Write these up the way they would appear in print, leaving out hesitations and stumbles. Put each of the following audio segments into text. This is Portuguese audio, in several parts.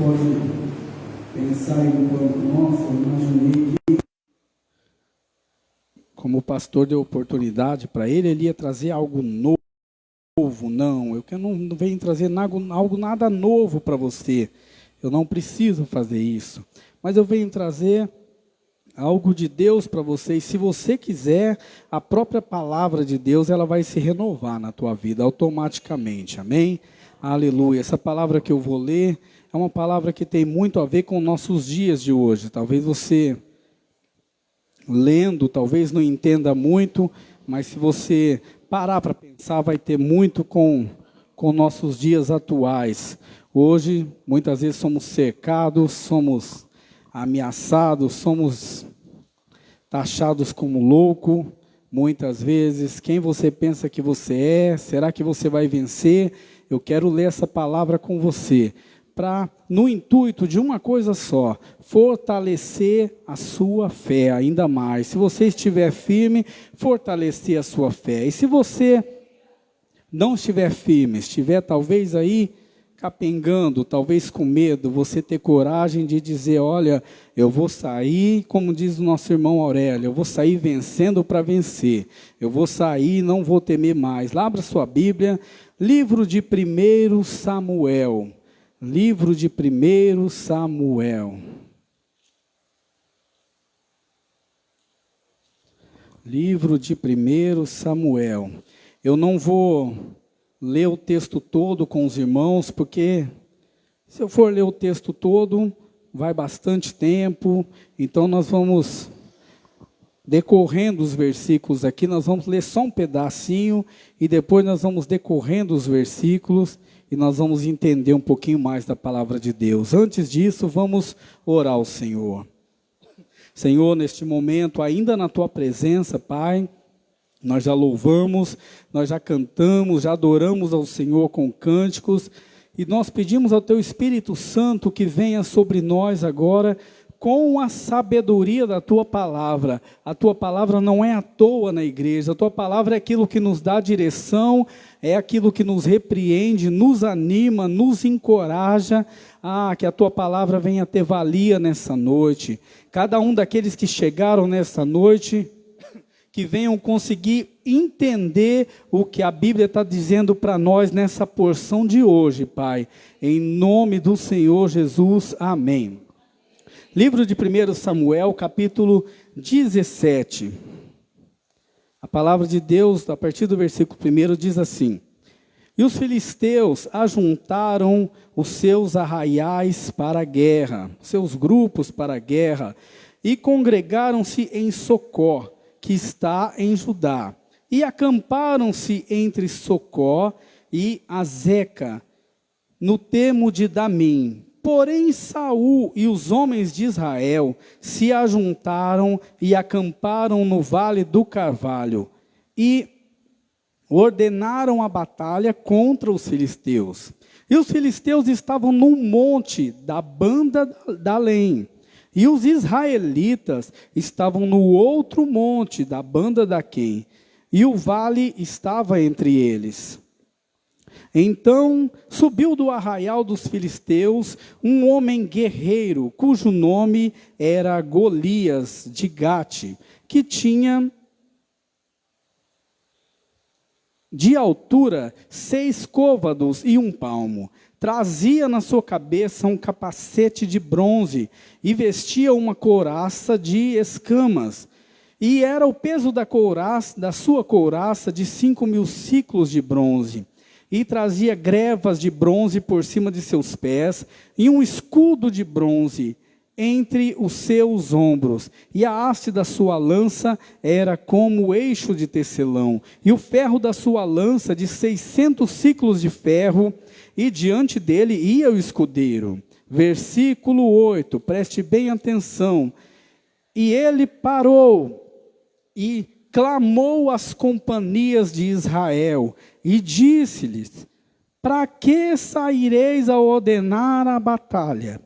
podem pensar enquanto, nossa, eu imaginei que... Como o pastor deu oportunidade para ele ia trazer algo novo. Não, eu não venho trazer nada novo para você. Eu não preciso fazer isso. Mas eu venho trazer algo de Deus para você. E se você quiser, a própria palavra de Deus, ela vai se renovar na tua vida automaticamente. Amém? Aleluia. Essa palavra que eu vou ler é uma palavra que tem muito a ver com nossos dias de hoje. Talvez você, lendo, talvez não entenda muito, mas se você parar para pensar, vai ter muito com nossos dias atuais. Hoje, muitas vezes somos cercados, somos ameaçados, somos taxados como louco. Muitas vezes, quem você pensa que você é? Será que você vai vencer? Eu quero ler essa palavra com você, no intuito de uma coisa só, fortalecer a sua fé ainda mais. Se você estiver firme, fortalecer a sua fé. E se você não estiver firme, estiver talvez aí capengando, talvez com medo, você ter coragem de dizer, olha, eu vou sair, como diz o nosso irmão Aurélio, eu vou sair vencendo para vencer. Eu vou sair e não vou temer mais. Abra sua Bíblia, livro de 1 Samuel. Livro de 1 Samuel. Livro de 1 Samuel. Eu não vou ler o texto todo com os irmãos, porque se eu for ler o texto todo, vai bastante tempo. Então nós vamos, decorrendo os versículos aqui, nós vamos ler só um pedacinho, e depois nós vamos decorrendo os versículos, e nós vamos entender um pouquinho mais da palavra de Deus. Antes disso, vamos orar ao Senhor. Senhor, neste momento, ainda na Tua presença, Pai, nós já louvamos, nós já cantamos, já adoramos ao Senhor com cânticos, e nós pedimos ao Teu Espírito Santo que venha sobre nós agora, com a sabedoria da Tua palavra. A Tua palavra não é à toa na igreja, a Tua palavra é aquilo que nos dá direção, é aquilo que nos repreende, nos anima, nos encoraja. Que a Tua palavra venha ter valia nessa noite. Cada um daqueles que chegaram nessa noite, que venham conseguir entender o que a Bíblia está dizendo para nós nessa porção de hoje, Pai. Em nome do Senhor Jesus, amém. Livro de 1 Samuel, capítulo 17. A palavra de Deus, a partir do versículo 1, diz assim: E os filisteus ajuntaram os seus arraiais para a guerra, seus grupos para a guerra, e congregaram-se em Socó, que está em Judá, e acamparam-se entre Socó e Azeca, no termo de Damim. Porém Saul e os homens de Israel se ajuntaram e acamparam no vale do Carvalho, e ordenaram a batalha contra os filisteus. E os filisteus estavam no monte da banda da além, e os israelitas estavam no outro monte da banda da Quem, e o vale estava entre eles. Então subiu do arraial dos filisteus um homem guerreiro, cujo nome era Golias de Gate, que tinha de altura 6 côvados e 1 palmo. Trazia na sua cabeça um capacete de bronze e vestia uma couraça de escamas. E era o peso da sua couraça de 5.000 siclos de bronze. E trazia grevas de bronze por cima de seus pés, e um escudo de bronze entre os seus ombros. E a haste da sua lança era como o eixo de tecelão, e o ferro da sua lança de 600 ciclos de ferro, e diante dele ia o escudeiro. Versículo 8, preste bem atenção. E ele parou, e clamou às companhias de Israel, e disse-lhes: Para que saireis a ordenar a batalha?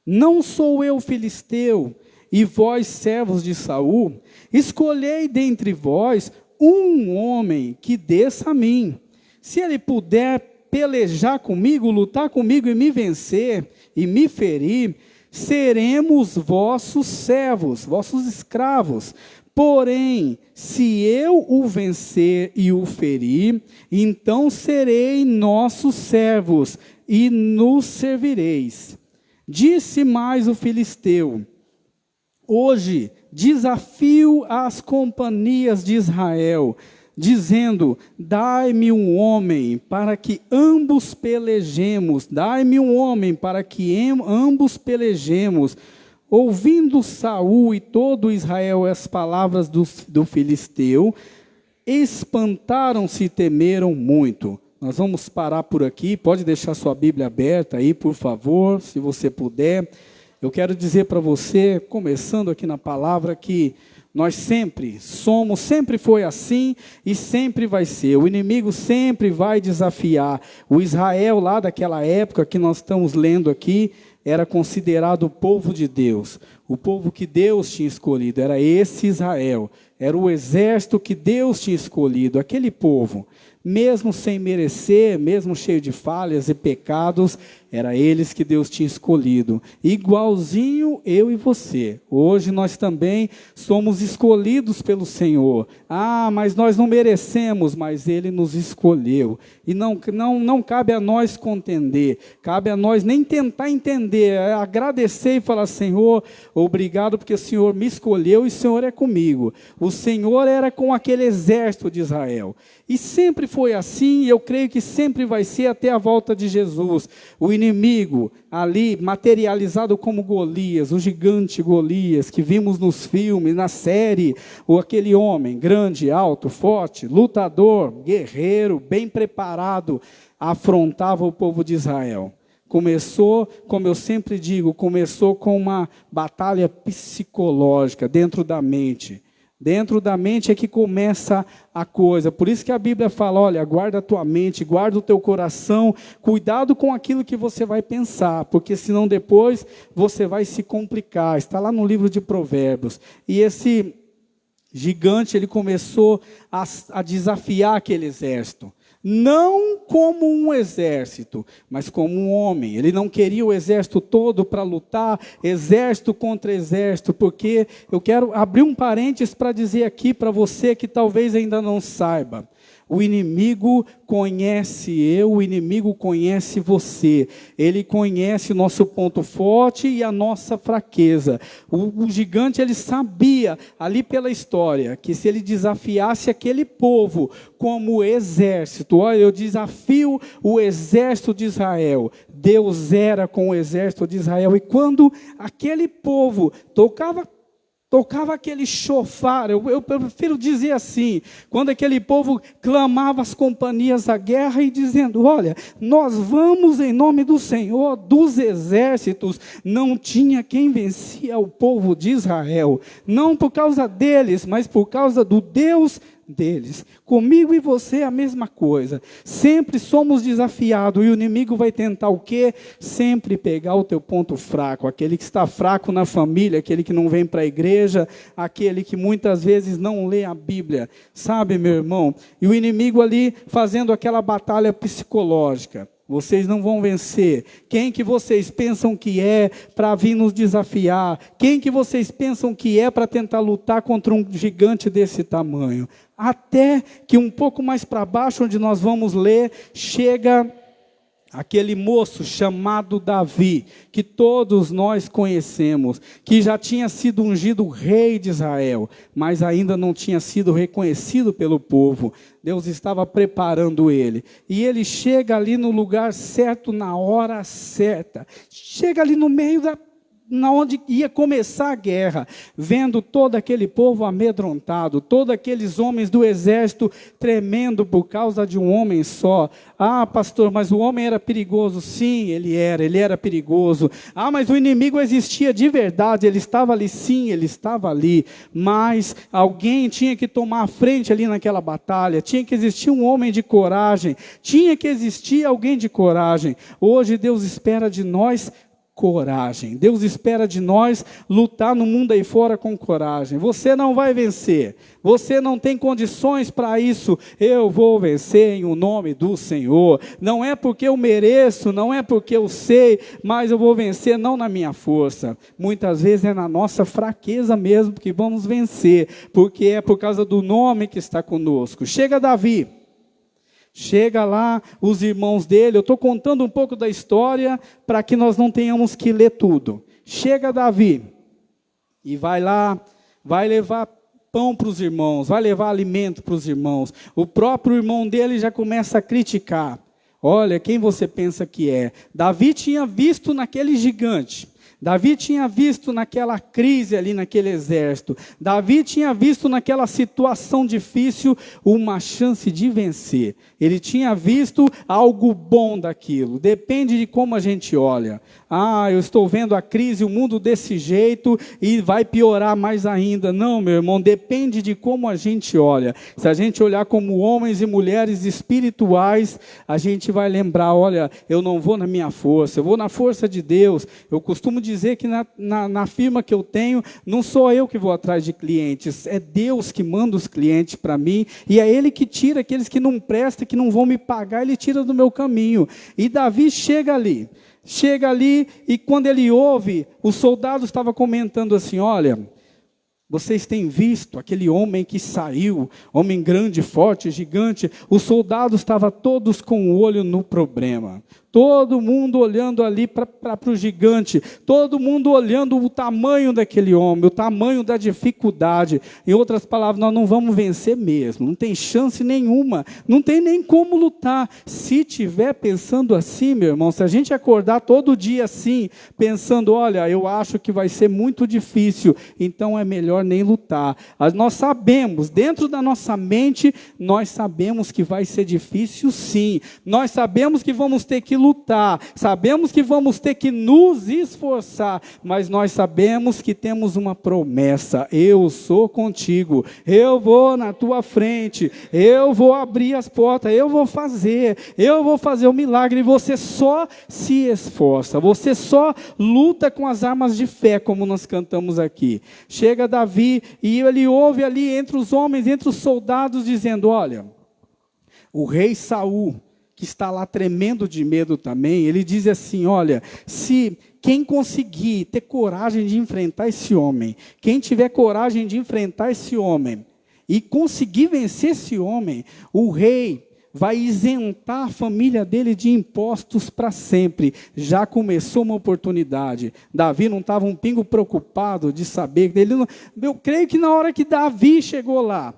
Não sou eu filisteu, e vós servos de Saul? Escolhei dentre vós um homem que desça a mim. Se ele puder pelejar comigo, lutar comigo e me vencer, e me ferir, seremos vossos servos, vossos escravos. Porém, se eu o vencer e o ferir, então serei nossos servos e nos servireis. Disse mais o filisteu: hoje desafio as companhias de Israel, dizendo: dai-me um homem para que ambos pelejemos. Dai-me um homem para que ambos pelejemos. Ouvindo Saul e todo Israel as palavras do filisteu, espantaram-se e temeram muito. Nós vamos parar por aqui. Pode deixar sua Bíblia aberta aí, por favor, se você puder. Eu quero dizer para você, começando aqui na palavra, que nós sempre somos, sempre foi assim e sempre vai ser. O inimigo sempre vai desafiar. O Israel lá daquela época que nós estamos lendo aqui, era considerado o povo de Deus. O povo que Deus tinha escolhido, era esse Israel. Era o exército que Deus tinha escolhido, aquele povo. Mesmo sem merecer, mesmo cheio de falhas e pecados, era eles que Deus tinha escolhido. Igualzinho eu e você. Hoje nós também somos escolhidos pelo Senhor. Ah, mas nós não merecemos, mas Ele nos escolheu. E não cabe a nós contender, cabe a nós nem tentar entender, agradecer e falar: Senhor, obrigado porque o Senhor me escolheu e o Senhor é comigo. O Senhor era com aquele exército de Israel. E sempre foi assim, e eu creio que sempre vai ser até a volta de Jesus. O inimigo ali, materializado como Golias, o gigante Golias, que vimos nos filmes, na série, ou aquele homem grande, alto, forte, lutador, guerreiro, bem preparado, afrontava o povo de Israel. Começou, como eu sempre digo, começou com uma batalha psicológica dentro da mente. Dentro da mente é que começa a coisa. Por isso que a Bíblia fala: olha, guarda a tua mente, guarda o teu coração, cuidado com aquilo que você vai pensar, porque senão depois você vai se complicar. Está lá no livro de Provérbios. E esse gigante, ele começou a desafiar aquele exército. Não como um exército, mas como um homem. Ele não queria o exército todo para lutar, exército contra exército, porque eu quero abrir um parênteses para dizer aqui para você que talvez ainda não saiba. O inimigo conhece eu, o inimigo conhece você. Ele conhece o nosso ponto forte e a nossa fraqueza. O gigante, ele sabia, ali pela história, que se ele desafiasse aquele povo como exército, olha, eu desafio o exército de Israel. Deus era com o exército de Israel. E quando aquele povo tocava aquele chofar, eu prefiro dizer assim, quando aquele povo clamava as companhias da guerra e dizendo: olha, nós vamos em nome do Senhor dos exércitos, não tinha quem vencia o povo de Israel, não por causa deles, mas por causa do Deus deles. Comigo e você é a mesma coisa. Sempre somos desafiados e o inimigo vai tentar o quê? Sempre pegar o teu ponto fraco, aquele que está fraco na família, aquele que não vem para a igreja, aquele que muitas vezes não lê a Bíblia, sabe, meu irmão? E o inimigo ali fazendo aquela batalha psicológica. Vocês não vão vencer. Quem que vocês pensam que é para vir nos desafiar? Quem que vocês pensam que é para tentar lutar contra um gigante desse tamanho? Até que um pouco mais para baixo, onde nós vamos ler, chega aquele moço chamado Davi, que todos nós conhecemos, que já tinha sido ungido rei de Israel, mas ainda não tinha sido reconhecido pelo povo. Deus estava preparando ele. E ele chega ali no lugar certo, na hora certa. Chega ali no meio onde ia começar a guerra, vendo todo aquele povo amedrontado, todos aqueles homens do exército tremendo por causa de um homem só. Ah, pastor, mas o homem era perigoso. Sim, ele era perigoso. Ah, mas o inimigo existia de verdade, ele estava ali. Sim, ele estava ali, mas alguém tinha que tomar a frente ali naquela batalha, tinha que existir um homem de coragem, tinha que existir alguém de coragem. Hoje Deus espera de nós coragem. Deus espera de nós lutar no mundo aí fora com coragem. Você não vai vencer. Você não tem condições para isso. Eu vou vencer em o nome do Senhor. Não é porque eu mereço, não é porque eu sei, mas eu vou vencer não na minha força. Muitas vezes é na nossa fraqueza mesmo que vamos vencer, porque é por causa do nome que está conosco. Chega Davi. Chega lá os irmãos dele, eu estou contando um pouco da história para que nós não tenhamos que ler tudo. Chega Davi e vai lá, vai levar pão para os irmãos, vai levar alimento para os irmãos. O próprio irmão dele já começa a criticar. Olha, quem você pensa que é? Davi tinha visto naquele gigante. Davi tinha visto naquela crise ali, naquele exército. Davi tinha visto naquela situação difícil uma chance de vencer. Ele tinha visto algo bom daquilo. Depende de como a gente olha. Ah, eu estou vendo a crise, o mundo desse jeito e vai piorar mais ainda. Não, meu irmão, depende de como a gente olha. Se a gente olhar como homens e mulheres espirituais, a gente vai lembrar, olha, eu não vou na minha força, eu vou na força de Deus. Eu costumo dizer que na firma que eu tenho, não sou eu que vou atrás de clientes, é Deus que manda os clientes para mim, e é Ele que tira aqueles que não prestam, que não vão me pagar, Ele tira do meu caminho. E Davi chega ali e quando ele ouve, os soldados estavam comentando assim, olha, vocês têm visto aquele homem que saiu, homem grande, forte, gigante, os soldados estavam todos com o olho no problema. Todo mundo olhando ali para o gigante, todo mundo olhando o tamanho daquele homem, o tamanho da dificuldade. Em outras palavras, nós não vamos vencer mesmo, não tem chance nenhuma, não tem nem como lutar. Se tiver pensando assim, meu irmão, se a gente acordar todo dia assim, pensando, olha, eu acho que vai ser muito difícil, então é melhor nem lutar. Nós sabemos, dentro da nossa mente, nós sabemos que vai ser difícil sim, nós sabemos que vamos ter que lutar, sabemos que vamos ter que nos esforçar, mas nós sabemos que temos uma promessa, eu sou contigo, eu vou na tua frente, eu vou abrir as portas, eu vou fazer o milagre, e você só se esforça, você só luta com as armas de fé, como nós cantamos aqui. Chega Davi, e ele ouve ali entre os homens, entre os soldados, dizendo, olha, o rei Saul, que está lá tremendo de medo também, ele diz assim, olha, se quem conseguir ter coragem de enfrentar esse homem, quem tiver coragem de enfrentar esse homem, e conseguir vencer esse homem, o rei vai isentar a família dele de impostos para sempre. Já começou uma oportunidade. Davi não estava um pingo preocupado de saber, eu creio que na hora que Davi chegou lá,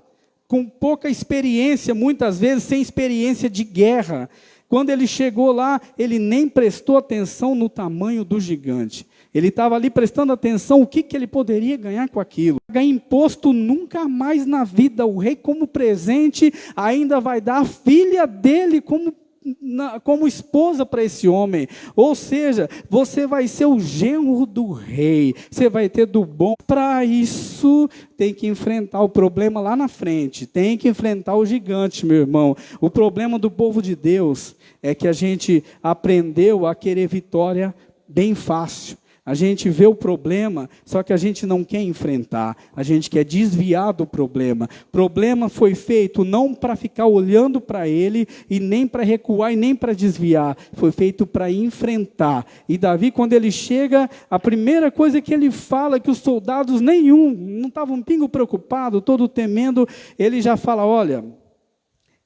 com pouca experiência, muitas vezes sem experiência de guerra. Quando ele chegou lá, ele nem prestou atenção no tamanho do gigante. Ele estava ali prestando atenção o que ele poderia ganhar com aquilo. Ganhar imposto nunca mais na vida. O rei, como presente, ainda vai dar a filha dele como esposa para esse homem. Ou seja, você vai ser o genro do rei, você vai ter do bom. Para isso, tem que enfrentar o problema lá na frente, tem que enfrentar o gigante, meu irmão. O problema do povo de Deus é que a gente aprendeu a querer vitória bem fácil. A gente vê o problema, só que a gente não quer enfrentar, a gente quer desviar do problema. O problema foi feito não para ficar olhando para ele, e nem para recuar, e nem para desviar. Foi feito para enfrentar. E Davi, quando ele chega, a primeira coisa que ele fala, que os soldados não estavam um pingo preocupados, todo temendo, ele já fala, olha,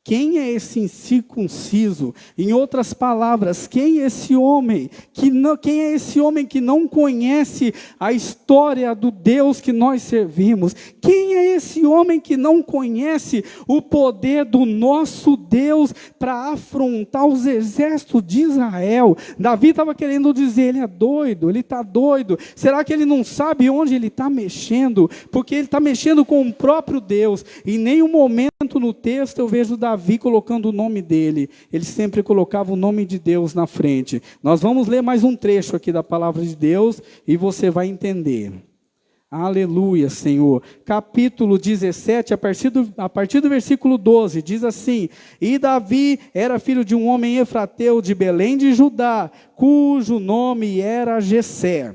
quem é esse incircunciso? Em outras palavras, quem é esse homem? Quem é esse homem que não conhece a história do Deus que nós servimos? Quem é esse homem que não conhece o poder do nosso Deus para afrontar os exércitos de Israel? Davi estava querendo dizer, ele é doido, ele está doido. Será que ele não sabe onde ele está mexendo? Porque ele está mexendo com o próprio Deus. Em nenhum momento no texto eu vejo Davi colocando o nome dele, ele sempre colocava o nome de Deus na frente. Nós vamos ler mais um trecho aqui da palavra de Deus e você vai entender. Aleluia, Senhor. Capítulo 17, a partir do versículo 12, diz assim: E Davi era filho de um homem efrateu de Belém de Judá, cujo nome era Jessé,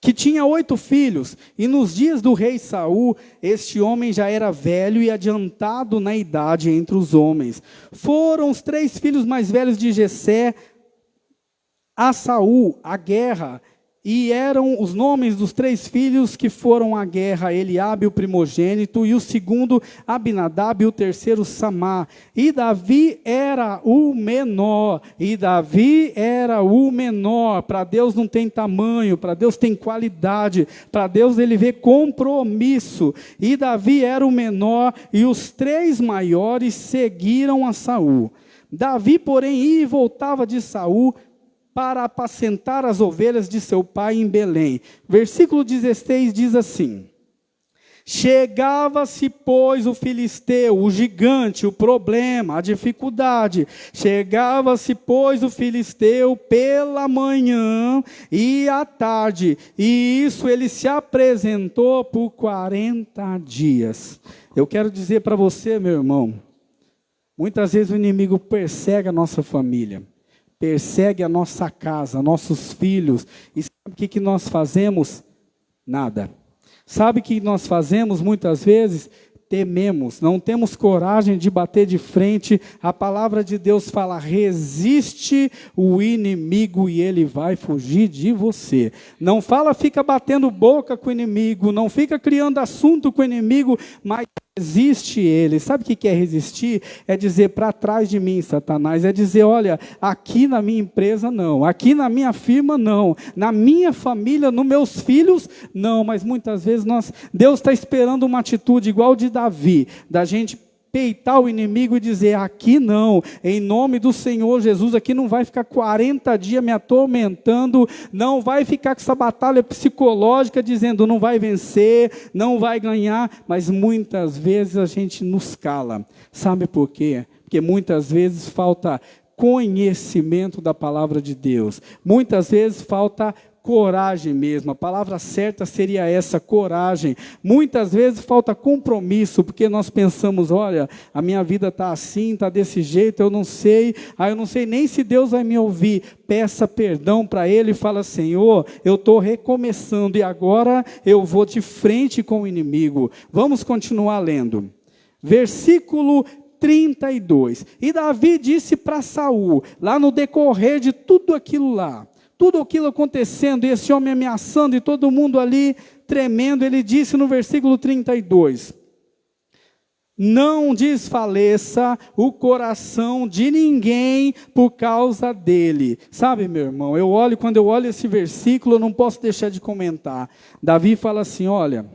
que tinha 8 filhos, e nos dias do rei Saul, este homem já era velho e adiantado na idade entre os homens. Foram os 3 filhos mais velhos de Jessé a Saul, a guerra, e eram os nomes dos 3 filhos que foram à guerra: Eliabe, o primogênito, e o segundo Abinadab, e o terceiro Samá. E Davi era o menor. Para Deus não tem tamanho, para Deus tem qualidade, para Deus ele vê compromisso. E Davi era o menor, e os 3 maiores seguiram a Saul. Davi, porém, ia e voltava de Saul para apacentar as ovelhas de seu pai em Belém. Versículo 16 diz assim: Chegava-se, pois, o filisteu, o gigante, o problema, a dificuldade. Chegava-se, pois, o filisteu pela manhã e à tarde. E isso ele se apresentou por 40 dias. Eu quero dizer para você, meu irmão, muitas vezes o inimigo persegue a nossa família, persegue a nossa casa, nossos filhos. E sabe o que nós fazemos? Nada. Sabe o que nós fazemos muitas vezes? Tememos, não temos coragem de bater de frente. A palavra de Deus fala: resiste o inimigo e ele vai fugir de você. Não fala, fica batendo boca com o inimigo, não fica criando assunto com o inimigo, mas resiste ele. Sabe o que é resistir? É dizer: para trás de mim, Satanás. É dizer: olha, aqui na minha empresa não, aqui na minha firma não, na minha família, nos meus filhos não. Mas muitas vezes Deus está esperando uma atitude igual de Davi, da gente peitar o inimigo e dizer: aqui não, em nome do Senhor Jesus, aqui não vai ficar 40 dias me atormentando, não vai ficar com essa batalha psicológica dizendo não vai vencer, não vai ganhar. Mas muitas vezes a gente nos cala. Sabe por quê? Porque muitas vezes falta conhecimento da palavra de Deus, muitas vezes falta coragem mesmo. A palavra certa seria essa, coragem. Muitas vezes falta compromisso, porque nós pensamos: olha, a minha vida está assim, está desse jeito, eu não sei nem se Deus vai me ouvir. Peça perdão para Ele e fala: Senhor, eu estou recomeçando e agora eu vou de frente com o inimigo. Vamos continuar lendo. Versículo 32. E Davi disse para Saul, lá no decorrer de tudo aquilo acontecendo, e esse homem ameaçando, e todo mundo ali tremendo, ele disse no versículo 32, não desfaleça o coração de ninguém por causa dele. Sabe, meu irmão, quando eu olho esse versículo, eu não posso deixar de comentar. Davi fala assim: olha,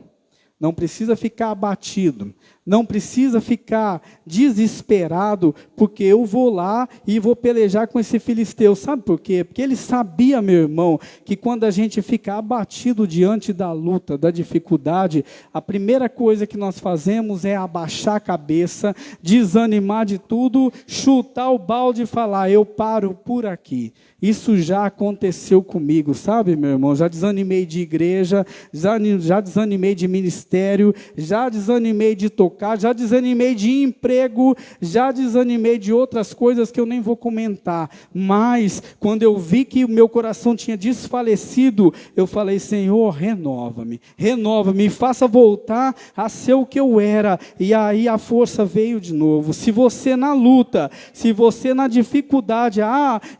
não precisa ficar abatido, não precisa ficar desesperado, porque eu vou lá e vou pelejar com esse filisteu. Sabe por quê? Porque ele sabia, meu irmão, que quando a gente fica abatido diante da luta, da dificuldade, a primeira coisa que nós fazemos é abaixar a cabeça, desanimar de tudo, chutar o balde e falar: eu paro por aqui. Isso já aconteceu comigo, sabe, meu irmão? Já desanimei de igreja, já desanimei de ministério, já desanimei de tocar, já desanimei de emprego, já desanimei de outras coisas que eu nem vou comentar. Mas, quando eu vi que o meu coração tinha desfalecido, eu falei: Senhor, renova-me, faça voltar a ser o que eu era. E aí a força veio de novo. Se você na luta, se você na dificuldade,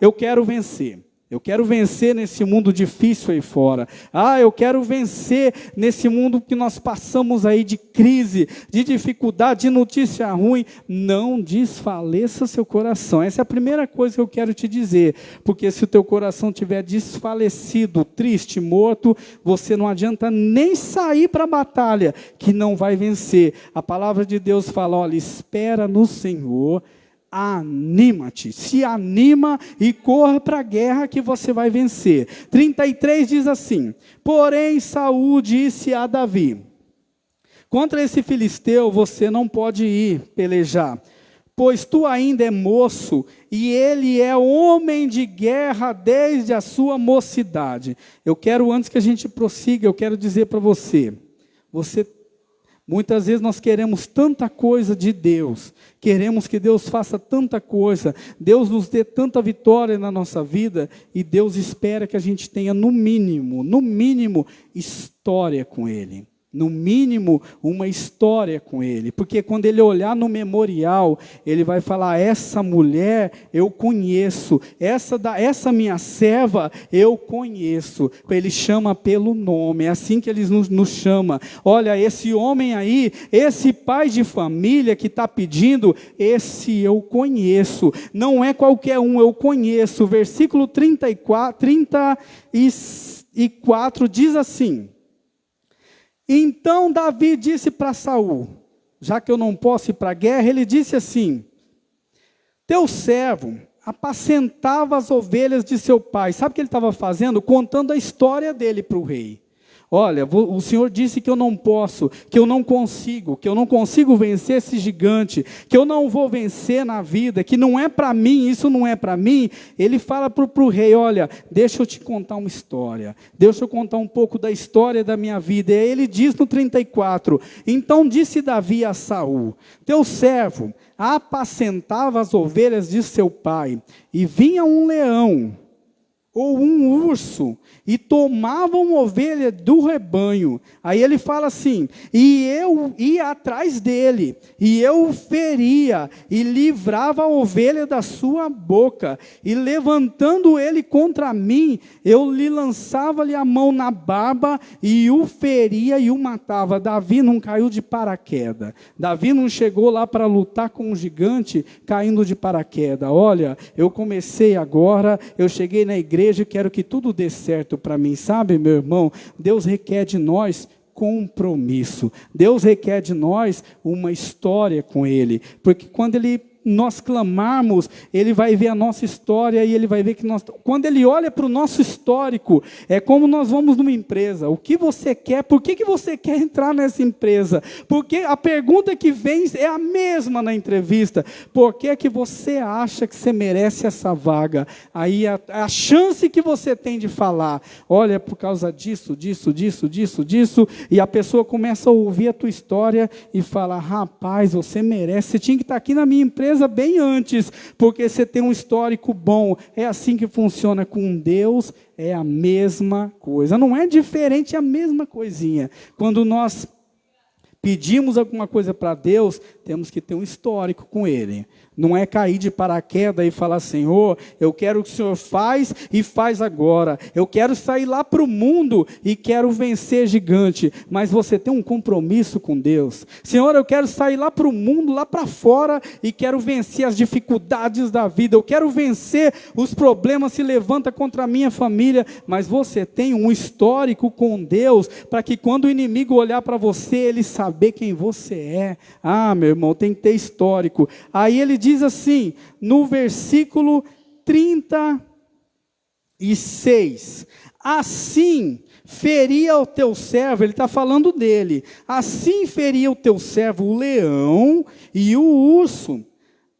eu quero vencer. Eu quero vencer nesse mundo difícil aí fora. Eu quero vencer nesse mundo que nós passamos aí de crise, de dificuldade, de notícia ruim. Não desfaleça seu coração. Essa é a primeira coisa que eu quero te dizer. Porque se o teu coração estiver desfalecido, triste, morto, você não adianta nem sair para a batalha, que não vai vencer. A palavra de Deus fala: olha, espera no Senhor, anima-te, se anima e corra para a guerra que você vai vencer. 33 diz assim: porém Saul disse a Davi: contra esse filisteu você não pode ir pelejar, pois tu ainda é moço, e ele é homem de guerra desde a sua mocidade. Eu quero, antes que a gente prossiga, eu quero dizer para você, muitas vezes nós queremos tanta coisa de Deus, queremos que Deus faça tanta coisa, Deus nos dê tanta vitória na nossa vida, e Deus espera que a gente tenha no mínimo, história com Ele. No mínimo, uma história com Ele, porque quando Ele olhar no memorial, Ele vai falar, essa mulher eu conheço, essa minha serva eu conheço. Ele chama pelo nome, é assim que Ele nos chama. Olha, esse homem aí, esse pai de família que está pedindo, esse eu conheço, não é qualquer um, eu conheço. Versículo 34 diz assim, então Davi disse para Saul, já que eu não posso ir para a guerra, ele disse assim, teu servo apacentava as ovelhas de seu pai. Sabe o que ele estava fazendo? Contando a história dele para o rei. Olha, o Senhor disse que eu não posso, que eu não consigo vencer esse gigante, que eu não vou vencer na vida, que não é para mim, isso não é para mim. Ele fala para o rei, olha, deixa eu te contar uma história, deixa eu contar um pouco da história da minha vida. E aí ele diz no 34, então disse Davi a Saul, teu servo apacentava as ovelhas de seu pai, e vinha um leão, ou um urso, e tomavam uma ovelha do rebanho. Aí ele fala assim, e eu ia atrás dele, e eu o feria, e livrava a ovelha da sua boca, e levantando ele contra mim, eu lhe lançava-lhe a mão na barba, e o feria e o matava. Davi não caiu de paraquedas, Davi não chegou lá para lutar com um gigante, caindo de paraquedas. Olha, eu comecei agora, eu cheguei na igreja, e quero que tudo dê certo para mim, sabe, meu irmão? Deus requer de nós compromisso, Deus requer de nós uma história com Ele, porque quando nós clamarmos, Ele vai ver a nossa história, e Ele vai ver que quando Ele olha para o nosso histórico, é como nós vamos numa empresa, o que você quer, por que você quer entrar nessa empresa? Porque a pergunta que vem é a mesma na entrevista, por que que você acha que você merece essa vaga? Aí a chance que você tem de falar, olha, por causa disso, e a pessoa começa a ouvir a tua história, e fala, rapaz, você merece, você tinha que estar aqui na minha empresa bem antes, porque você tem um histórico bom. É assim que funciona com Deus, é a mesma coisa, não é diferente, é a mesma coisinha. Quando nós pedimos alguma coisa para Deus, temos que ter um histórico com Ele. Não é cair de paraquedas e falar, Senhor, eu quero que o Senhor faz e faz agora. Eu quero sair lá para o mundo e quero vencer gigante. Mas você tem um compromisso com Deus. Senhor, eu quero sair lá para o mundo, lá para fora, e quero vencer as dificuldades da vida. Eu quero vencer os problemas que se levantam contra a minha família. Mas você tem um histórico com Deus, para que quando o inimigo olhar para você, ele saber quem você é. Ah, meu irmão, tem que ter histórico. Aí ele diz assim, no versículo 36, assim feria o teu servo, ele está falando dele, assim feria o teu servo o leão e o urso,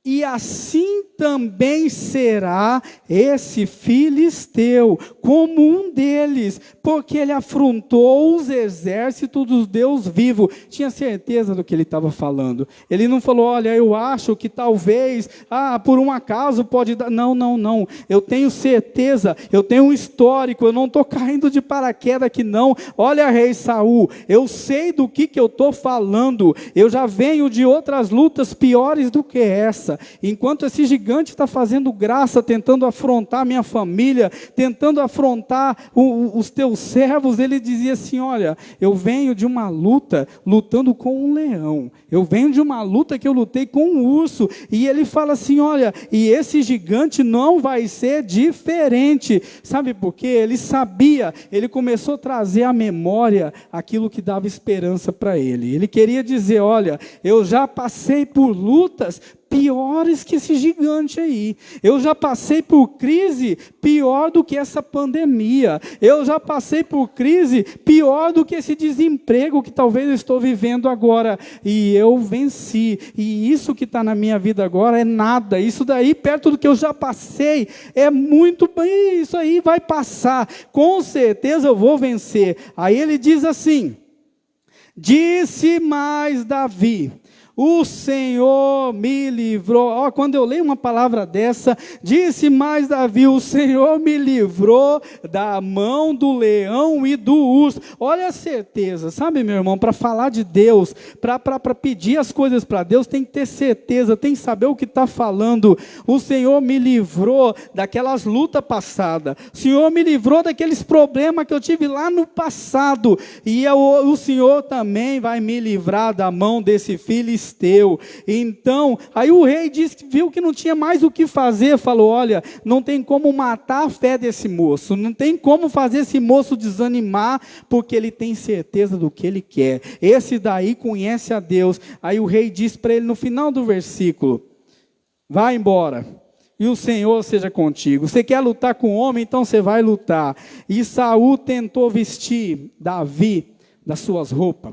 e assim também será esse filisteu, como um deles, porque ele afrontou os exércitos dos Deus vivo. Tinha certeza do que ele estava falando. Ele não falou, olha, eu acho que talvez, por um acaso pode dar. Não. Eu tenho certeza, eu tenho um histórico, eu não estou caindo de paraquedas aqui não. Olha, rei Saul, eu sei do que eu estou falando. Eu já venho de outras lutas piores do que essa. Enquanto esse gigante está fazendo graça, tentando afrontar minha família, tentando afrontar os teus servos, ele dizia assim, olha, eu venho de uma luta, lutando com um leão, eu venho de uma luta que eu lutei com um urso, e ele fala assim, olha, e esse gigante não vai ser diferente, sabe por quê? Ele sabia, ele começou a trazer à memória aquilo que dava esperança para ele queria dizer, olha, eu já passei por lutas piores que esse gigante aí. Eu já passei por crise pior do que essa pandemia. Eu já passei por crise pior do que esse desemprego que talvez eu estou vivendo agora. E eu venci. E isso que está na minha vida agora é nada. Isso daí, perto do que eu já passei, é muito bem. Isso aí vai passar. Com certeza eu vou vencer. Aí ele diz assim: disse mais Davi: o Senhor me livrou. Quando eu leio uma palavra dessa, disse mais Davi: o Senhor me livrou da mão do leão e do urso. Olha a certeza, sabe, meu irmão, para falar de Deus, para pedir as coisas para Deus, tem que ter certeza, tem que saber o que está falando. O Senhor me livrou daquelas lutas passadas. O Senhor me livrou daqueles problemas que eu tive lá no passado. E o Senhor também vai me livrar da mão desse filisteu. Então, aí o rei viu que não tinha mais o que fazer, falou: olha, não tem como matar a fé desse moço, não tem como fazer esse moço desanimar, porque ele tem certeza do que ele quer. Esse daí conhece a Deus. Aí o rei disse para ele no final do versículo: vai embora, e o Senhor seja contigo. Você quer lutar com o homem, então você vai lutar. E Saul tentou vestir Davi das suas roupas.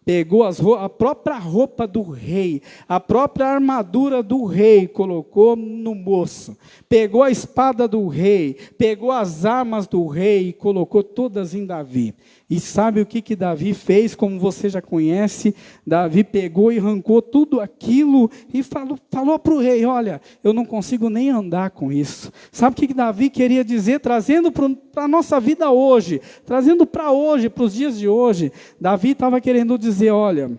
Pegou a própria roupa do rei, a própria armadura do rei, colocou no moço. Pegou a espada do rei, pegou as armas do rei e colocou todas em Davi. E sabe o que Davi fez? Como você já conhece, Davi pegou e arrancou tudo aquilo e falou para o rei: olha, eu não consigo nem andar com isso. Sabe o que Davi queria dizer? Trazendo para a nossa vida hoje, trazendo para hoje, para os dias de hoje. Davi estava querendo dizer: olha,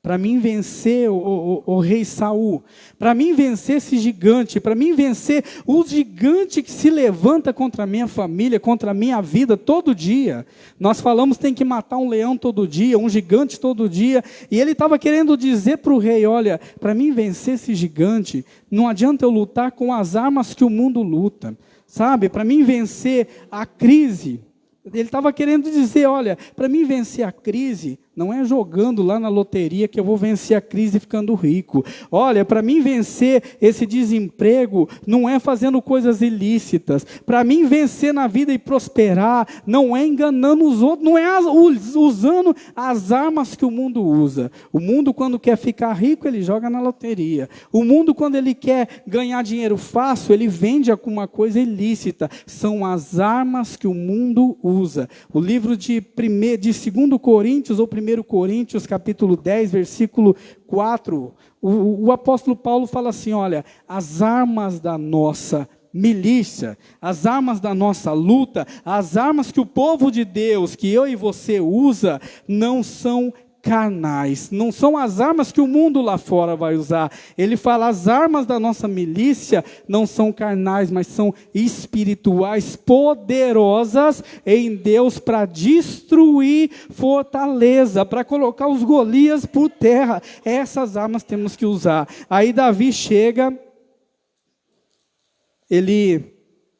para mim vencer o rei Saul, para mim vencer esse gigante, para mim vencer o gigante que se levanta contra a minha família, contra a minha vida todo dia. Nós falamos tem que matar um leão todo dia, um gigante todo dia, e ele estava querendo dizer para o rei: olha, para mim vencer esse gigante, não adianta eu lutar com as armas que o mundo luta, sabe? Para mim vencer a crise, ele estava querendo dizer: olha, para mim vencer a crise, não é jogando lá na loteria que eu vou vencer a crise ficando rico. Olha, para mim vencer esse desemprego, não é fazendo coisas ilícitas. Para mim vencer na vida e prosperar, não é enganando os outros, não é usando as armas que o mundo usa. O mundo, quando quer ficar rico, ele joga na loteria. O mundo, quando ele quer ganhar dinheiro fácil, ele vende alguma coisa ilícita. São as armas que o mundo usa. O livro de 2 Coríntios, ou 1 Coríntios, capítulo 10, versículo 4, o apóstolo Paulo fala assim: olha, as armas da nossa milícia, as armas da nossa luta, as armas que o povo de Deus, que eu e você usa, não são carnais, não são as armas que o mundo lá fora vai usar. Ele fala: as armas da nossa milícia não são carnais, mas são espirituais, poderosas em Deus para destruir fortaleza, para colocar os Golias por terra. Essas armas temos que usar. Aí Davi chega,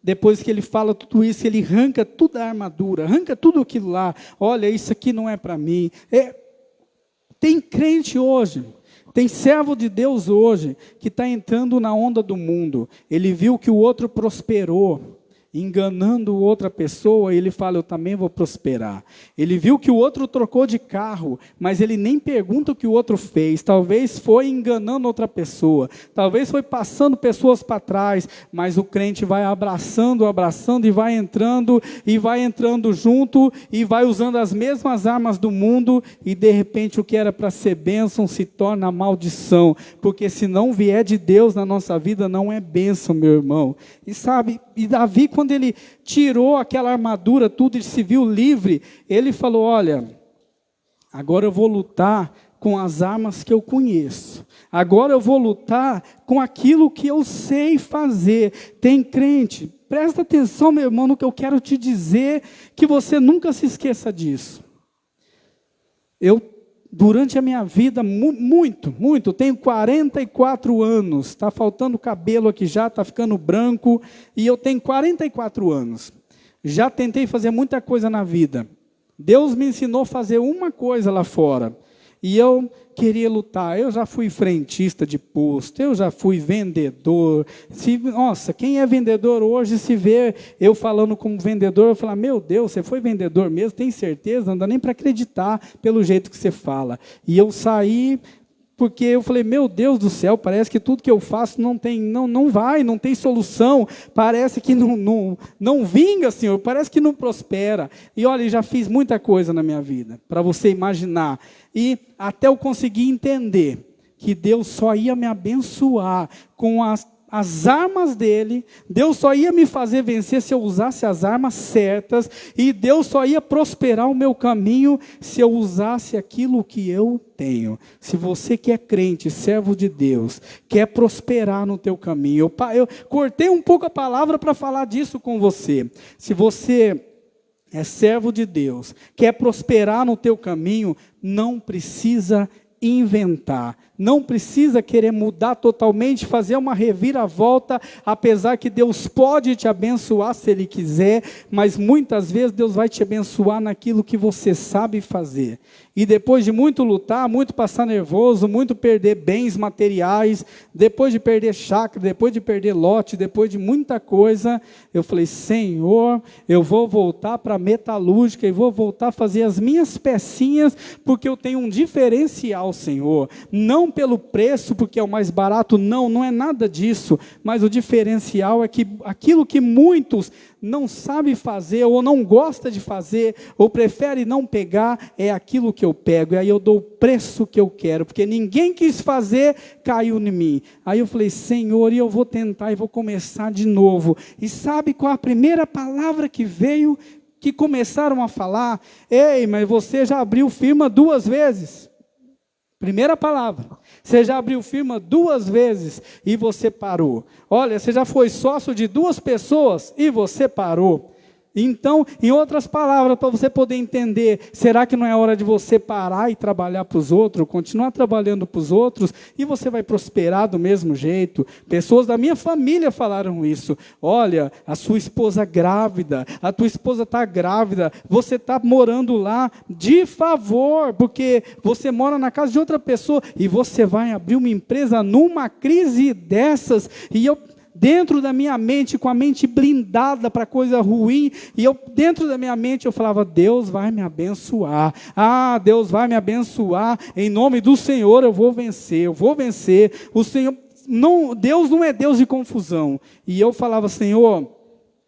depois que ele fala tudo isso, ele arranca toda a armadura, arranca tudo aquilo lá. Olha, isso aqui não é para mim. Tem crente hoje, tem servo de Deus hoje, que está entrando na onda do mundo. Ele viu que o outro prosperou, enganando outra pessoa, ele fala: eu também vou prosperar. Ele viu que o outro trocou de carro, mas ele nem pergunta o que o outro fez. Talvez foi enganando outra pessoa, talvez foi passando pessoas para trás, mas o crente vai abraçando e vai entrando junto, e vai usando as mesmas armas do mundo, e de repente o que era para ser bênção se torna maldição, porque se não vier de Deus na nossa vida, não é bênção, meu irmão. E sabe, e Davi, quando ele tirou aquela armadura, tudo, ele se viu livre, ele falou: olha, agora eu vou lutar com as armas que eu conheço, agora eu vou lutar com aquilo que eu sei fazer. Tem crente, presta atenção, meu irmão, no que eu quero te dizer, que você nunca se esqueça disso. Durante a minha vida, tenho 44 anos, está faltando cabelo aqui já, está ficando branco, e eu tenho 44 anos. Já tentei fazer muita coisa na vida. Deus me ensinou a fazer uma coisa lá fora. E eu queria lutar. Eu já fui frentista de posto, eu já fui vendedor. Nossa, quem é vendedor hoje, se vê eu falando como vendedor, eu falo, meu Deus, você foi vendedor mesmo? Tem certeza? Não dá nem para acreditar pelo jeito que você fala. E eu saí porque eu falei, meu Deus do céu, parece que tudo que eu faço não tem solução, parece que não vinga, Senhor, parece que não prospera. E olha, já fiz muita coisa na minha vida, para você imaginar. E até eu conseguir entender que Deus só ia me abençoar com as armas dele, Deus só ia me fazer vencer se eu usasse as armas certas, e Deus só ia prosperar o meu caminho se eu usasse aquilo que eu tenho. Se você que é crente, servo de Deus, quer prosperar no teu caminho, eu cortei um pouco a palavra para falar disso com você. Se você é servo de Deus, quer prosperar no teu caminho, não precisa inventar, não precisa querer mudar totalmente, fazer uma reviravolta, apesar que Deus pode te abençoar se Ele quiser, mas muitas vezes Deus vai te abençoar naquilo que você sabe fazer. E depois de muito lutar, muito passar nervoso, muito perder bens materiais, depois de perder chácara, depois de perder lote, depois de muita coisa, eu falei, Senhor, eu vou voltar para a metalúrgica e vou voltar a fazer as minhas pecinhas, porque eu tenho um diferencial, Senhor. Não pelo preço, porque é o mais barato, não é nada disso, mas o diferencial é que aquilo que muitos não sabem fazer, ou não gosta de fazer, ou prefere não pegar, é aquilo que eu pego, e aí eu dou o preço que eu quero, porque ninguém quis fazer, caiu em mim. Aí eu falei, Senhor, e eu vou tentar, e vou começar de novo. E sabe qual a primeira palavra que veio, que começaram a falar? Ei, mas você já abriu firma 2 vezes. Primeira palavra, você já abriu firma 2 vezes e você parou. Olha, você já foi sócio de 2 pessoas e você parou. Então, em outras palavras, para você poder entender, será que não é hora de você parar e trabalhar para os outros, continuar trabalhando para os outros, e você vai prosperar do mesmo jeito? Pessoas da minha família falaram isso. Olha, a sua esposa grávida, a tua esposa está grávida, você está morando lá de favor, porque você mora na casa de outra pessoa, e você vai abrir uma empresa numa crise dessas, e eu dentro da minha mente, com a mente blindada para coisa ruim, e eu, dentro da minha mente, eu falava, Deus vai me abençoar, Deus vai me abençoar, em nome do Senhor eu vou vencer, o Senhor, Deus não é Deus de confusão, e eu falava, Senhor,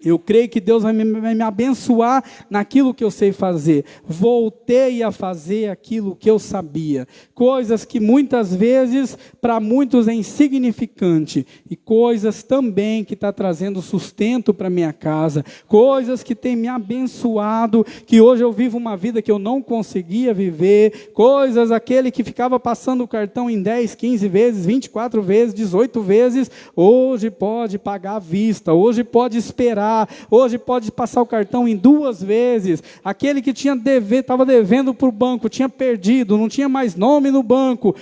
eu creio que Deus vai me abençoar naquilo que eu sei fazer. Voltei a fazer aquilo que eu sabia. Coisas que muitas vezes, para muitos, é insignificante. E coisas também que está trazendo sustento para minha casa. Coisas que têm me abençoado, que hoje eu vivo uma vida que eu não conseguia viver. Coisas, aquele que ficava passando o cartão em 10, 15 vezes, 24 vezes, 18 vezes, hoje pode pagar à vista, hoje pode esperar. Hoje pode passar o cartão em 2 vezes. Aquele que estava devendo para o banco, tinha perdido, não tinha mais nome no banco,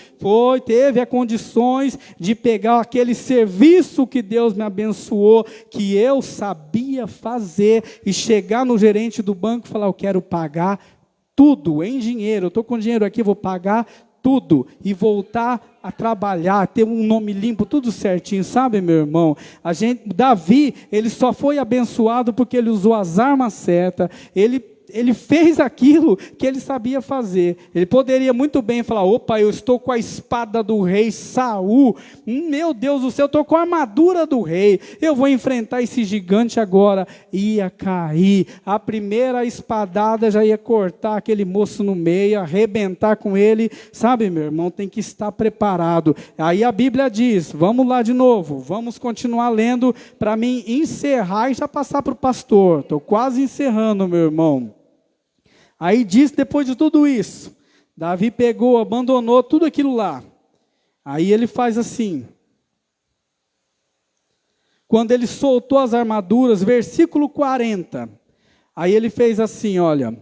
teve as condições de pegar aquele serviço que Deus me abençoou, que eu sabia fazer, e chegar no gerente do banco e falar, eu quero pagar tudo em dinheiro, eu estou com dinheiro aqui, vou pagar tudo, e voltar a trabalhar, ter um nome limpo, tudo certinho, sabe, meu irmão? Davi, ele só foi abençoado porque ele usou as armas certas, ele fez aquilo que ele sabia fazer. Ele poderia muito bem falar, opa, eu estou com a espada do rei Saul, meu Deus do céu, eu estou com a armadura do rei, eu vou enfrentar esse gigante agora. Ia cair, a primeira espadada já ia cortar aquele moço no meio, arrebentar com ele, sabe, meu irmão, tem que estar preparado. Aí a Bíblia diz, vamos lá de novo, vamos continuar lendo, para mim encerrar e já passar para o pastor, estou quase encerrando, meu irmão. Aí diz, depois de tudo isso, Davi pegou, abandonou tudo aquilo lá. Aí ele faz assim. Quando ele soltou as armaduras, versículo 40. Aí ele fez assim, olha.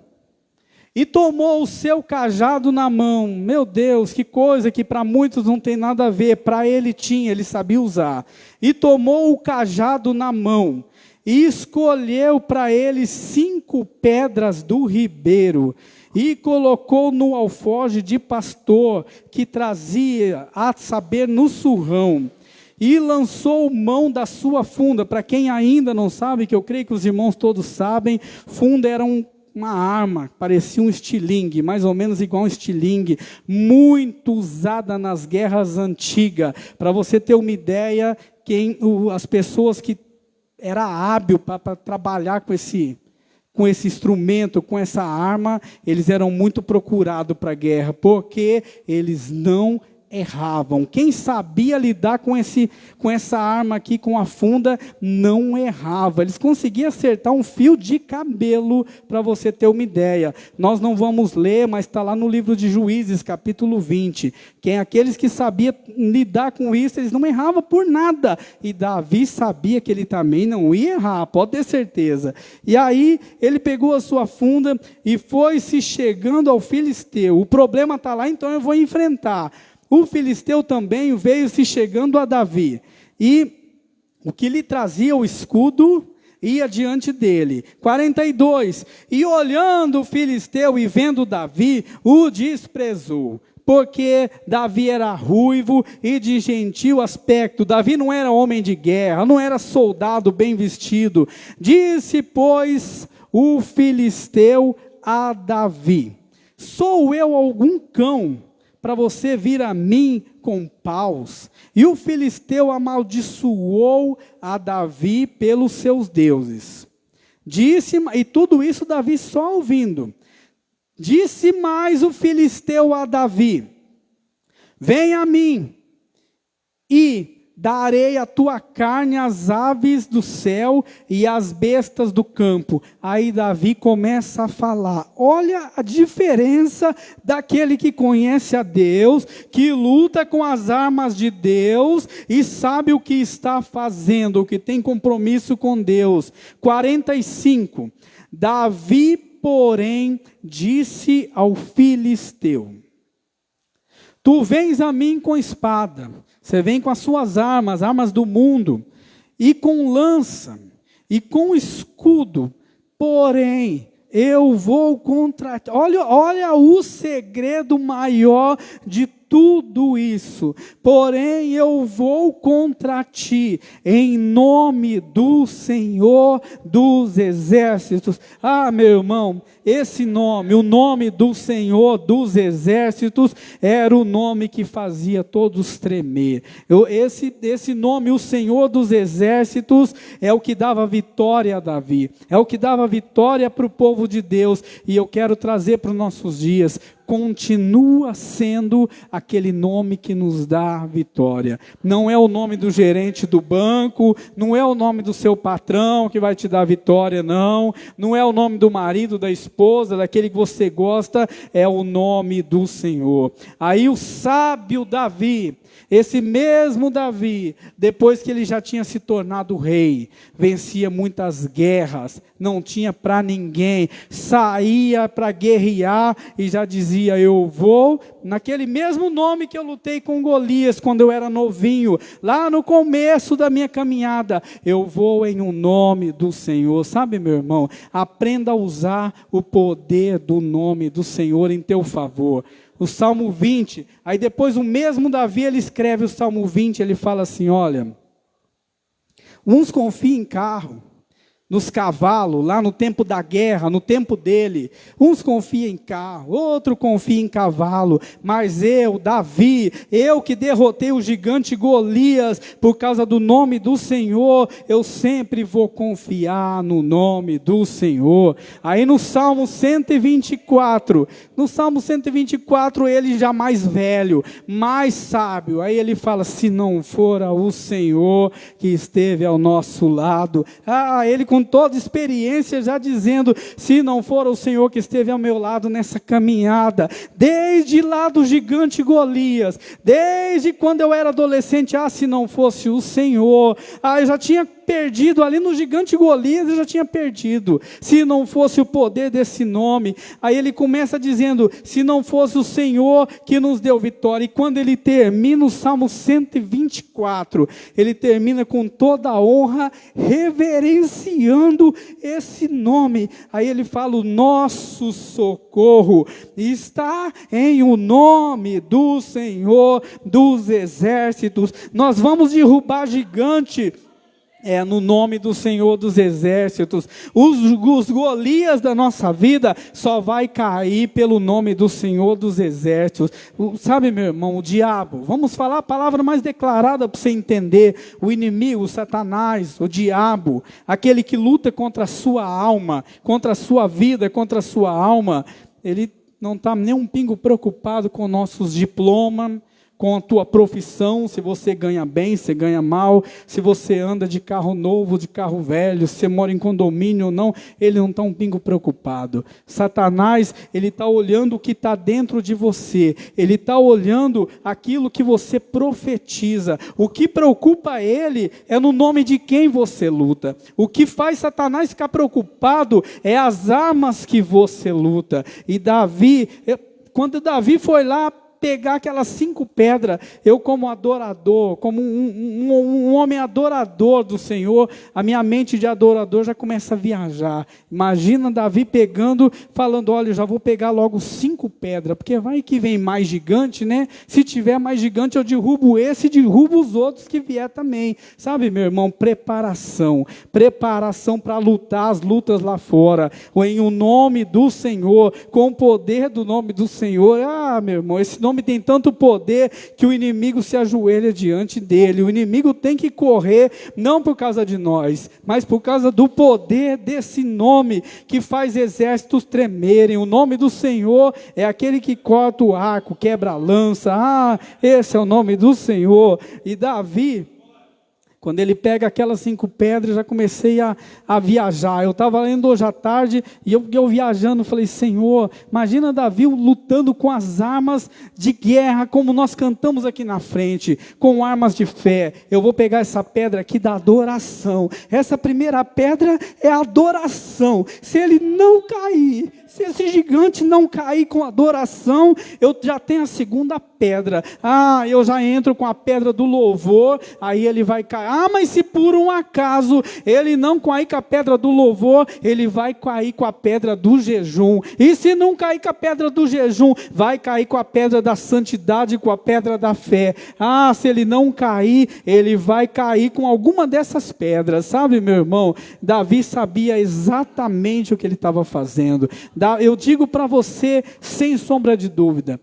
E tomou o seu cajado na mão. Meu Deus, que coisa que para muitos não tem nada a ver. Para ele tinha, ele sabia usar. E tomou o cajado na mão. e escolheu para ele 5 pedras do ribeiro, e colocou no alforje de pastor, que trazia, a saber, no surrão, e lançou mão da sua funda. Para quem ainda não sabe, que eu creio que os irmãos todos sabem, funda era uma arma, parecia um estilingue, mais ou menos igual um estilingue, muito usada nas guerras antigas. Para você ter uma ideia, as pessoas que eram hábeis para trabalhar com esse instrumento, com essa arma, eles eram muito procurados para a guerra, porque eles não erravam. Quem sabia lidar com essa arma aqui, com a funda, não errava. Eles conseguiam acertar um fio de cabelo, para você ter uma ideia. Nós não vamos ler, mas está lá no livro de Juízes, capítulo 20. Aqueles que sabiam lidar com isso, eles não erravam por nada. E Davi sabia que ele também não ia errar, pode ter certeza. E aí, ele pegou a sua funda e foi se chegando ao filisteu. O problema está lá, então eu vou enfrentar. O filisteu também veio se chegando a Davi, e o que lhe trazia o escudo ia diante dele. 42, e olhando o filisteu e vendo Davi, o desprezou, porque Davi era ruivo e de gentil aspecto. Davi não era homem de guerra, não era soldado bem vestido. Disse, pois, o filisteu a Davi: sou eu algum cão, para você vir a mim com paus? E o filisteu amaldiçoou a Davi pelos seus deuses. E tudo isso Davi só ouvindo. Disse mais o filisteu a Davi: vem a mim, e darei a tua carne às aves do céu e às bestas do campo. Aí Davi começa a falar. Olha a diferença daquele que conhece a Deus, que luta com as armas de Deus e sabe o que está fazendo, que tem compromisso com Deus. 45. Davi, porém, disse ao filisteu: tu vens a mim com espada, você vem com as suas armas do mundo, e com lança, e com escudo, porém, eu vou contra ti. Olha o segredo maior de tudo isso. Porém, eu vou contra ti, em nome do Senhor dos Exércitos. Ah, meu irmão, esse nome, o nome do Senhor dos Exércitos, era o nome que fazia todos tremer. Esse nome, o Senhor dos Exércitos, é o que dava vitória a Davi, é o que dava vitória para o povo de Deus. E eu quero trazer para os nossos dias: continua sendo aquele nome que nos dá vitória. Não é o nome do gerente do banco, não é o nome do seu patrão que vai te dar vitória, não. Não é o nome do marido, da esposa, daquele que você gosta, é o nome do Senhor. Aí o sábio Davi, esse mesmo Davi, depois que ele já tinha se tornado rei, vencia muitas guerras, não tinha para ninguém, saía para guerrear e já dizia: eu vou naquele mesmo nome que eu lutei com Golias quando eu era novinho, lá no começo da minha caminhada, eu vou em um nome do Senhor. Sabe, meu irmão, aprenda a usar o poder do nome do Senhor em teu favor. O Salmo 20, aí depois o mesmo Davi, ele escreve o Salmo 20, ele fala assim: olha, uns confiam em carro, nos cavalos, lá no tempo da guerra, no tempo dele, uns confiam em carro, outro confia em cavalo, mas eu, Davi, eu que derrotei o gigante Golias, por causa do nome do Senhor, eu sempre vou confiar no nome do Senhor. Aí no Salmo 124, ele já mais velho, mais sábio, aí ele fala: se não fora o Senhor que esteve ao nosso lado, ele com toda experiência já dizendo: se não for o Senhor que esteve ao meu lado nessa caminhada, desde lá do gigante Golias, desde quando eu era adolescente, se não fosse o Senhor, eu já tinha perdido ali no gigante Golias, ele já tinha perdido, se não fosse o poder desse nome. Aí ele começa dizendo, se não fosse o Senhor que nos deu vitória. E quando ele termina o Salmo 124, ele termina com toda a honra, reverenciando esse nome. Aí ele fala, o nosso socorro está em o nome do Senhor dos exércitos. Nós vamos derrubar gigante, no nome do Senhor dos exércitos. Os Golias da nossa vida só vai cair pelo nome do Senhor dos exércitos. Sabe, meu irmão, o diabo, vamos falar a palavra mais declarada para você entender. O inimigo, o Satanás, o diabo, aquele que luta contra a sua alma, contra a sua vida, contra a sua alma, ele não está nem um pingo preocupado com nossos diplomas, com a tua profissão, se você ganha bem, se ganha mal, se você anda de carro novo, de carro velho, se você mora em condomínio ou não, ele não está um pingo preocupado. Satanás, ele está olhando o que está dentro de você, ele está olhando aquilo que você profetiza. O que preocupa ele é no nome de quem você luta. O que faz Satanás ficar preocupado é as armas que você luta. E Davi, quando Davi foi lá pegar aquelas 5 pedras, eu como adorador, como um homem adorador do Senhor, a minha mente de adorador já começa a viajar. Imagina Davi pegando, falando, olha, eu já vou pegar logo 5 pedras, porque vai que vem mais gigante, né? Se tiver mais gigante, eu derrubo esse e derrubo os outros que vier também. Sabe, meu irmão, preparação para lutar as lutas lá fora, ou em o nome do Senhor, com o poder do nome do Senhor. Meu irmão, esse nome tem tanto poder que o inimigo se ajoelha diante dele. O inimigo tem que correr, não por causa de nós, mas por causa do poder desse nome que faz exércitos tremerem. O nome do Senhor é aquele que corta o arco, quebra a lança. Esse é o nome do Senhor. E Davi, quando ele pega aquelas 5 pedras, já comecei a viajar. Eu estava lendo hoje à tarde, e eu viajando, falei, Senhor, imagina Davi lutando com as armas de guerra, como nós cantamos aqui na frente, com armas de fé. Eu vou pegar essa pedra aqui da adoração. Essa primeira pedra é a adoração. Se ele não cair, se esse gigante não cair com adoração, eu já tenho a segunda pedra. Eu já entro com a pedra do louvor, aí ele vai cair. Mas se por um acaso ele não cair com a pedra do louvor, ele vai cair com a pedra do jejum. E se não cair com a pedra do jejum, vai cair com a pedra da santidade, com a pedra da fé. Se ele não cair, ele vai cair com alguma dessas pedras. Sabe, meu irmão, Davi sabia exatamente o que ele estava fazendo. Eu digo para você, sem sombra de dúvida,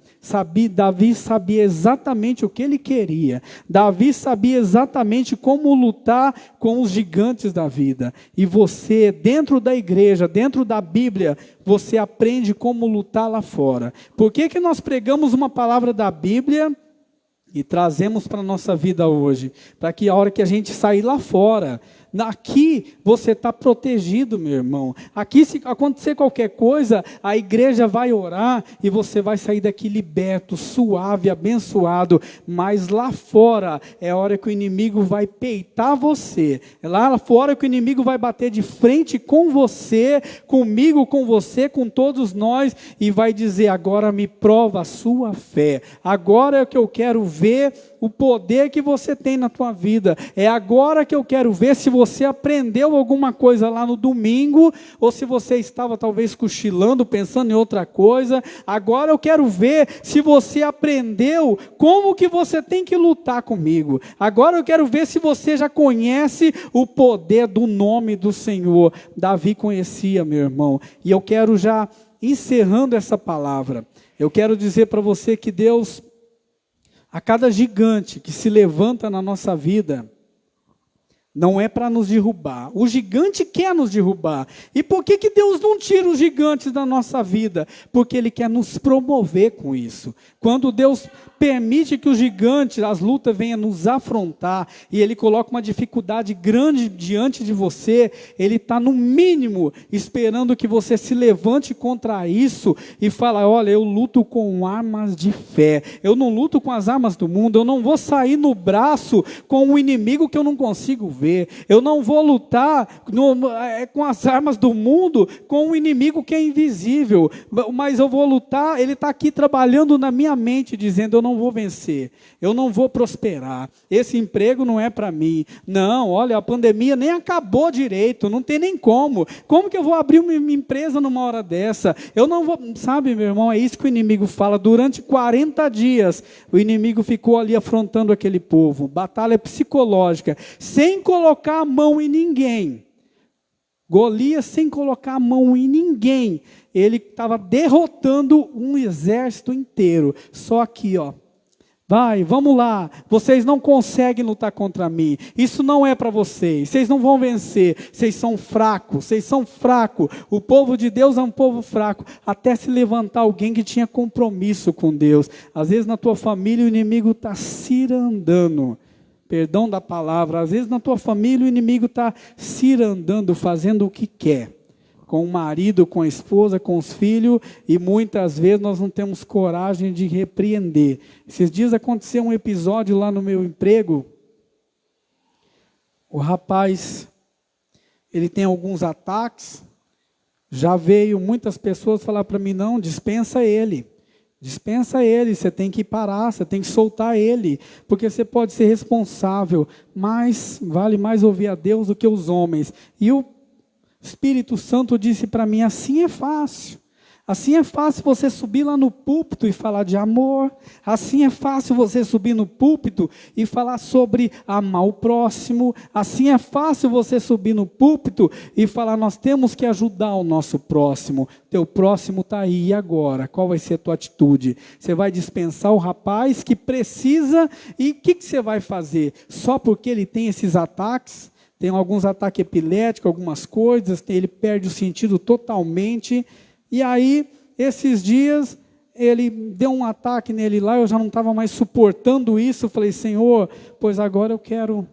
Davi sabia exatamente o que ele queria. Davi sabia exatamente como lutar com os gigantes da vida. E você, dentro da igreja, dentro da Bíblia, você aprende como lutar lá fora. Por que nós pregamos uma palavra da Bíblia e trazemos para a nossa vida hoje? Para que a hora que a gente sair lá fora, aqui você está protegido, meu irmão. Aqui, se acontecer qualquer coisa, a igreja vai orar e você vai sair daqui liberto, suave, abençoado. Mas lá fora é a hora que o inimigo vai peitar você. É lá fora que o inimigo vai bater de frente com você, comigo, com você, com todos nós, e vai dizer, agora me prova a sua fé. Agora é que eu quero ver o poder que você tem na tua vida. É agora que eu quero ver se você aprendeu alguma coisa lá no domingo, ou se você estava talvez cochilando, pensando em outra coisa. Agora eu quero ver se você aprendeu como que você tem que lutar comigo. Agora eu quero ver se você já conhece o poder do nome do Senhor. Davi conhecia, meu irmão. E eu quero já, encerrando essa palavra, eu quero dizer para você que Deus, a cada gigante que se levanta na nossa vida, não é para nos derrubar. O gigante quer nos derrubar. E por que Deus não tira os gigantes da nossa vida? Porque Ele quer nos promover com isso. Quando Deus permite que os gigantes, as lutas venham nos afrontar, e Ele coloca uma dificuldade grande diante de você, Ele está no mínimo esperando que você se levante contra isso e fale, olha, eu luto com armas de fé. Eu não luto com as armas do mundo. Eu não vou sair no braço com um inimigo que eu não consigo ver. ver. Eu não vou lutar com as armas do mundo, com um inimigo que é invisível. Mas eu vou lutar, ele está aqui trabalhando na minha mente, dizendo, eu não vou vencer, eu não vou prosperar, esse emprego não é para mim. Não, olha, a pandemia nem acabou direito, não tem nem como. Como que eu vou abrir uma empresa numa hora dessa? Eu não vou, sabe, meu irmão, é isso que o inimigo fala. Durante 40 dias, o inimigo ficou ali afrontando aquele povo. Batalha psicológica, sem colocar a mão em ninguém. Golias, sem colocar a mão em ninguém, ele estava derrotando um exército inteiro. Só aqui, ó. Vai, vamos lá, vocês não conseguem lutar contra mim, isso não é para vocês não vão vencer, vocês são fracos, o povo de Deus é um povo fraco, até se levantar alguém que tinha compromisso com Deus. Às vezes na tua família o inimigo está cirandando, perdão da palavra, às vezes na tua família o inimigo está cirandando, fazendo o que quer, com o marido, com a esposa, com os filhos, e muitas vezes nós não temos coragem de repreender. Esses dias aconteceu um episódio lá no meu emprego, o rapaz, ele tem alguns ataques, já veio muitas pessoas falar para mim, não, dispensa ele, você tem que parar, você tem que soltar ele, porque você pode ser responsável, mas vale mais ouvir a Deus do que os homens. E o Espírito Santo disse para mim, assim é fácil você subir lá no púlpito e falar de amor, assim é fácil você subir no púlpito e falar sobre amar o próximo, assim é fácil você subir no púlpito e falar, nós temos que ajudar o nosso próximo, teu próximo está aí, e agora? Qual vai ser a tua atitude? Você vai dispensar o rapaz que precisa, e o que você vai fazer? Só porque ele tem esses ataques? Tem alguns ataques epiléticos, algumas coisas, ele perde o sentido totalmente. E aí, esses dias, ele deu um ataque nele lá, eu já não estava mais suportando isso. Eu falei, Senhor, pois agora eu quero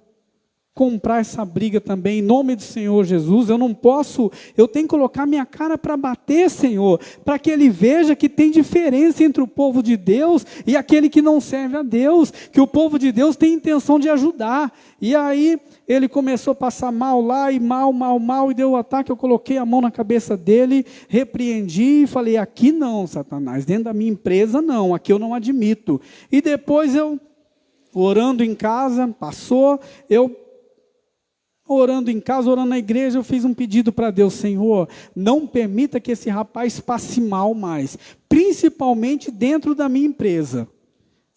comprar essa briga também, em nome do Senhor Jesus. Eu tenho que colocar minha cara para bater, Senhor, para que ele veja que tem diferença entre o povo de Deus e aquele que não serve a Deus, que o povo de Deus tem intenção de ajudar. E aí, ele começou a passar mal lá, e mal, e deu o ataque, eu coloquei a mão na cabeça dele, repreendi e falei, aqui não, Satanás, dentro da minha empresa não, aqui eu não admito. E depois eu, orando em casa, orando na igreja, eu fiz um pedido para Deus, Senhor, não permita que esse rapaz passe mal mais, principalmente dentro da minha empresa.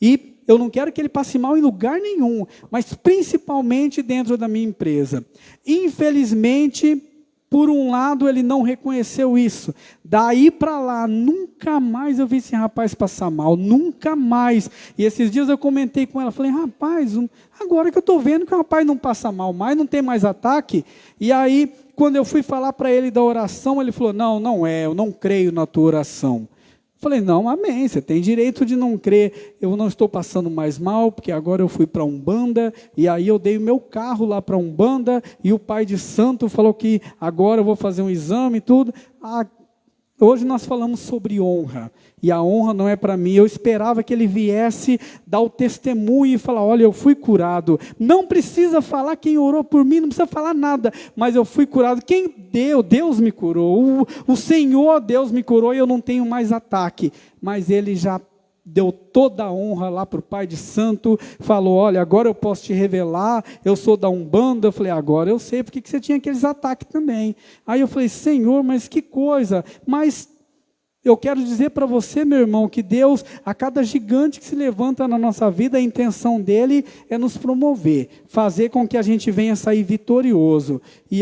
E eu não quero que ele passe mal em lugar nenhum, mas principalmente dentro da minha empresa. Infelizmente, por um lado, ele não reconheceu isso. Daí para lá, nunca mais eu vi esse rapaz passar mal, nunca mais. E esses dias eu comentei com ela, falei, rapaz, agora que eu estou vendo que o rapaz não passa mal mais, não tem mais ataque. E aí, quando eu fui falar para ele da oração, ele falou, não é, eu não creio na tua oração. Falei, não, amém, você tem direito de não crer, eu não estou passando mais mal, porque agora eu fui para Umbanda, e aí eu dei o meu carro lá para Umbanda, e o pai de santo falou que agora eu vou fazer um exame e tudo. Hoje nós falamos sobre honra, e a honra não é para mim. Eu esperava que ele viesse dar o testemunho e falar, olha, eu fui curado. Não precisa falar quem orou por mim, não precisa falar nada, mas eu fui curado. Quem deu? Deus me curou, o Senhor Deus me curou, e eu não tenho mais ataque. Mas ele já deu toda a honra lá para o pai de santo, falou, olha, agora eu posso te revelar, eu sou da Umbanda. Eu falei, agora eu sei porque que você tinha aqueles ataques também. Aí eu falei, Senhor, mas que coisa, mas eu quero dizer para você, meu irmão, que Deus, a cada gigante que se levanta na nossa vida, a intenção dele é nos promover, fazer com que a gente venha sair vitorioso. E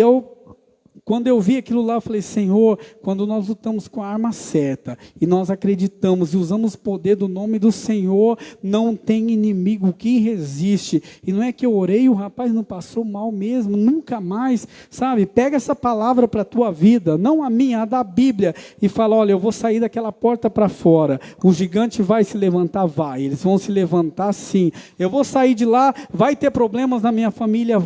quando eu vi aquilo lá, eu falei, Senhor, quando nós lutamos com a arma certa, e nós acreditamos e usamos o poder do nome do Senhor, não tem inimigo que resiste. E não é que eu orei e o rapaz não passou mal mesmo, nunca mais, sabe? Pega essa palavra para a tua vida, não a minha, a da Bíblia, e fala, olha, eu vou sair daquela porta para fora, o gigante vai se levantar, eles vão se levantar sim, eu vou sair de lá, vai ter problemas na minha família,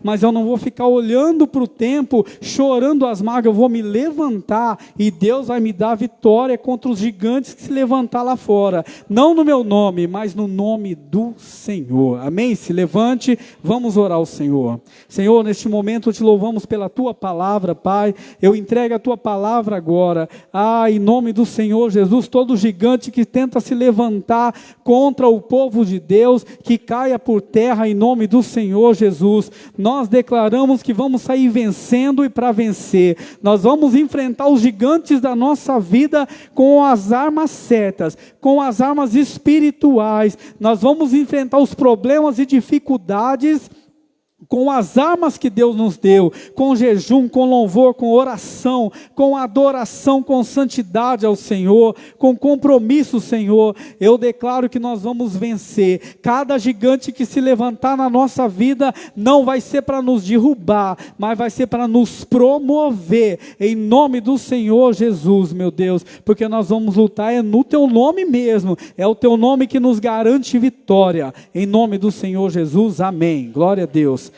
mas eu não vou ficar olhando para o tempo, chorando as mágoas, eu vou me levantar e Deus vai me dar vitória contra os gigantes que se levantar lá fora. Não no meu nome, mas no nome do Senhor. Amém? Se levante, vamos orar ao Senhor. Senhor, neste momento te louvamos pela tua palavra, Pai. Eu entrego a tua palavra agora. Em nome do Senhor Jesus, todo gigante que tenta se levantar contra o povo de Deus, que caia por terra em nome do Senhor Jesus. Nós declaramos que vamos sair vencendo e para vencer. Nós vamos enfrentar os gigantes da nossa vida com as armas certas, com as armas espirituais. Nós vamos enfrentar os problemas e dificuldades com as armas que Deus nos deu, com jejum, com louvor, com oração, com adoração, com santidade ao Senhor, com compromisso, Senhor. Eu declaro que nós vamos vencer. Cada gigante que se levantar na nossa vida não vai ser para nos derrubar, mas vai ser para nos promover, em nome do Senhor Jesus, meu Deus, porque nós vamos lutar no teu nome mesmo, é o teu nome que nos garante vitória, em nome do Senhor Jesus, amém. Glória a Deus.